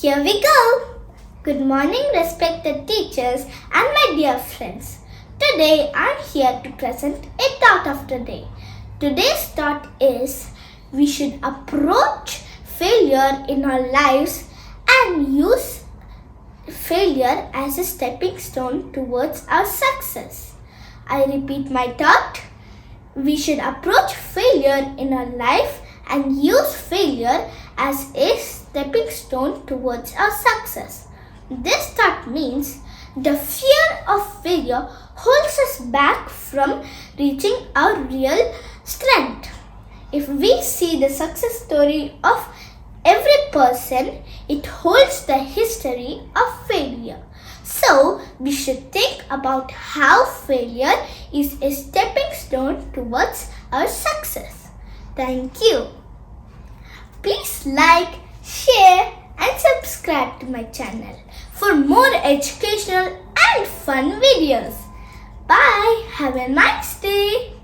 Here we go. Good morning, respected teachers and my dear friends. Today I'm here to present a thought of the day. Today's thought is we should approach failure in our lives and use failure as a stepping stone towards our success. I repeat my thought. We should approach failure in our life and use failure as a stepping stone towards our success. This thought means the fear of failure holds us back from reaching our real strength. If we see the success story of every person, it holds the history of failure. So, we should think about how failure is a stepping stone towards our success. Thank you. Please like, share and subscribe to my channel for more educational and fun videos. Bye. Have a nice day.